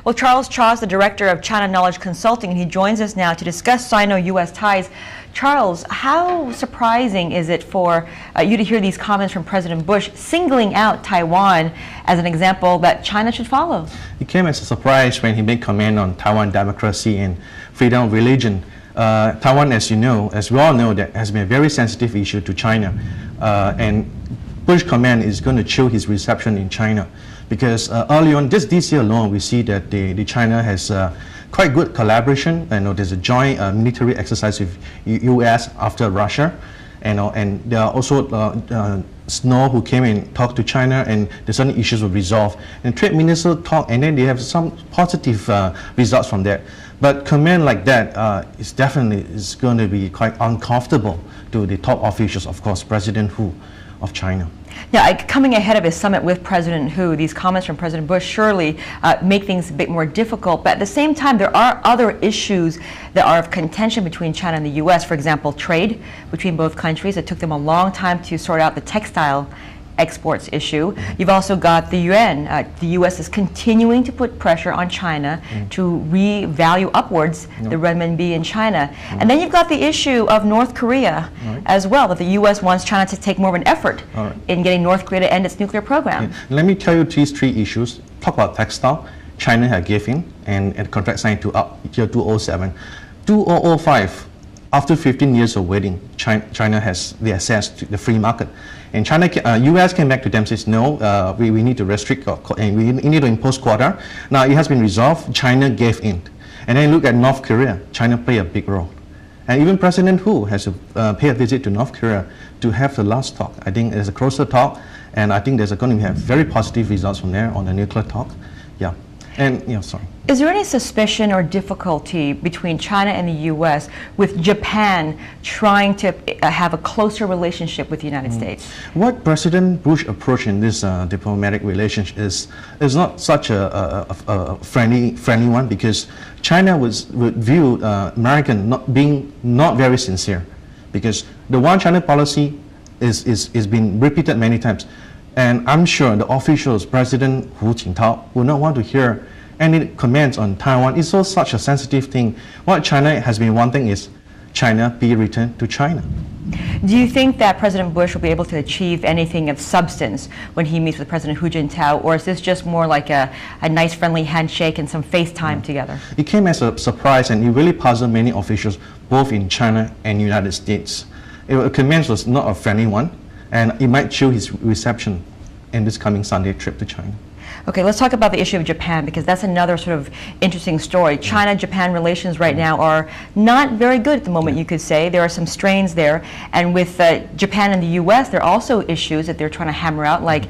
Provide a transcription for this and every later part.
Well, Charles Chaw is the director of China Knowledge Consulting, and he joins us now to discuss Sino-U.S. ties. Charles, how surprising is it for you to hear these comments from President Bush singling out Taiwan as an example that China should follow? It came as a surprise when he made comment on Taiwan democracy and freedom of religion. Taiwan, as you know, as we all know, that has been a very sensitive issue to China, and Bush's comment is going to chill his reception in China, because early on, just this year alone, we see that the China has quite good collaboration. There's a joint military exercise with U.S. after Russia, and there are also Sino who came and talked to China, and the certain issues were resolved. And trade ministers talk, and then they have some positive results from that. But comment like that is definitely going to be quite uncomfortable to the top officials, of course, President Hu of China. Yeah, coming ahead of his summit with President Hu, these comments from President Bush surely make things a bit more difficult. But at the same time, there are other issues that are of contention between China and the U.S. For example, trade between both countries. It took them a long time to sort out the textile exports issue. You've also got the yuan. The U.S. is continuing to put pressure on China to revalue upwards the renminbi in China. And then you've got the issue of North Korea as well, that the U.S. wants China to take more of an effort in getting North Korea to end its nuclear program. Let me tell you these three issues. Talk about textile. China has given in and contract signed to up year 2007. 2005, after 15 years of waiting, China has the access to the free market. And China, U.S. came back to them and says, no, we need to restrict, and we need to impose quota. Now, it has been resolved. China gave in. And then look at North Korea. China played a big role. And even President Hu has to pay a visit to North Korea to have the last talk. I think there's a closer talk, and I think there's going to be very positive results from there on the nuclear talk. Yeah. And, sorry. Is there any suspicion or difficulty between China and the U.S. with Japan trying to have a closer relationship with the United States? What President Bush approach in this diplomatic relationship is not such a friendly one, because China would view American not very sincere, because the one China policy is been repeated many times. And I'm sure the officials, President Hu Jintao, will not want to hear any comments on Taiwan. It's so such a sensitive thing. What China has been wanting is China be returned to China. Do you think that President Bush will be able to achieve anything of substance when he meets with President Hu Jintao, or is this just more like a nice friendly handshake and some FaceTime together? It came as a surprise, and it really puzzled many officials, both in China and the United States. The comment was not a friendly one, and it might chill his reception in this coming Sunday trip to China. Okay, let's talk about the issue of Japan, because that's another sort of interesting story. China-Japan relations right now are not very good at the moment, you could say. There are some strains there. And with Japan and the U.S., there are also issues that they're trying to hammer out, like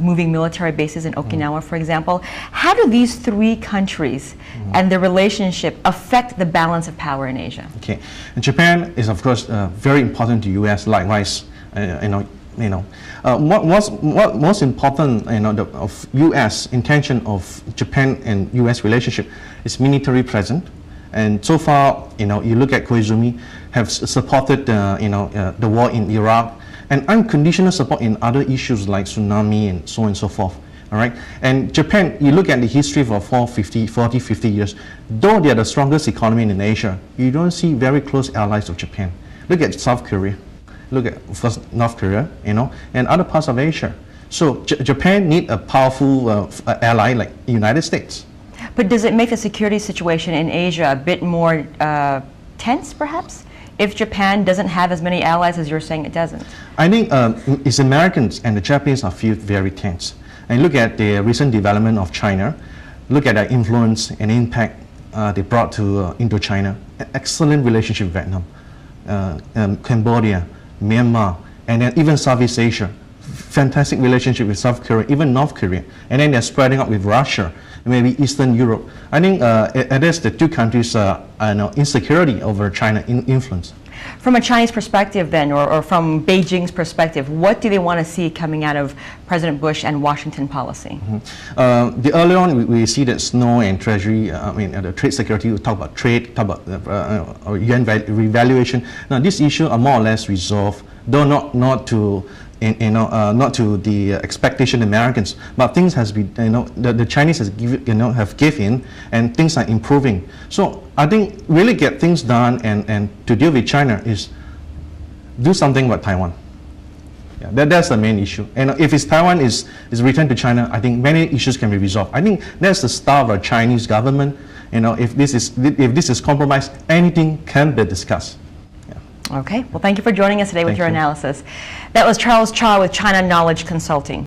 moving military bases in Okinawa, for example. How do these three countries and their relationship affect the balance of power in Asia? Okay, and Japan is, of course, very important to U.S. Likewise, what most important, of U.S. intention of Japan and U.S. relationship is military presence. And so far, you look at Koizumi, have supported the war in Iraq, and unconditional support in other issues like tsunami and so on and so forth. All right, and Japan, you look at the history for 40, 50 years, though they are the strongest economy in Asia, you don't see very close allies of Japan. Look at South Korea. Look at first North Korea, and other parts of Asia. So Japan need a powerful ally like the United States. But does it make the security situation in Asia a bit more tense, perhaps, if Japan doesn't have as many allies as you're saying it doesn't? I think it's Americans and the Japanese are feel very tense. And look at the recent development of China. Look at the influence and impact they brought to Indochina. Excellent relationship with Vietnam, Cambodia, Myanmar, and then even Southeast Asia. Fantastic relationship with South Korea, even North Korea. And then they're spreading out with Russia, maybe Eastern Europe. I think it is the two countries' insecurity over China influence. From a Chinese perspective then, or from Beijing's perspective, what do they want to see coming out of President Bush and Washington policy? Early on, we see that Sino and Treasury, the trade security, we talk about trade, talk about yuan revaluation. Now, these issues are more or less resolved, though not to not to the expectation of Americans, but things has been, the Chinese has have given, and things are improving. So I think really get things done and to deal with China is do something with Taiwan. Yeah, that's the main issue. And if Taiwan is returned to China, I think many issues can be resolved. I think that's the style of the Chinese government. If this is compromised, anything can be discussed. Okay, well, thank you for joining us today with your analysis. That was Charles Chaw with China Knowledge Consulting.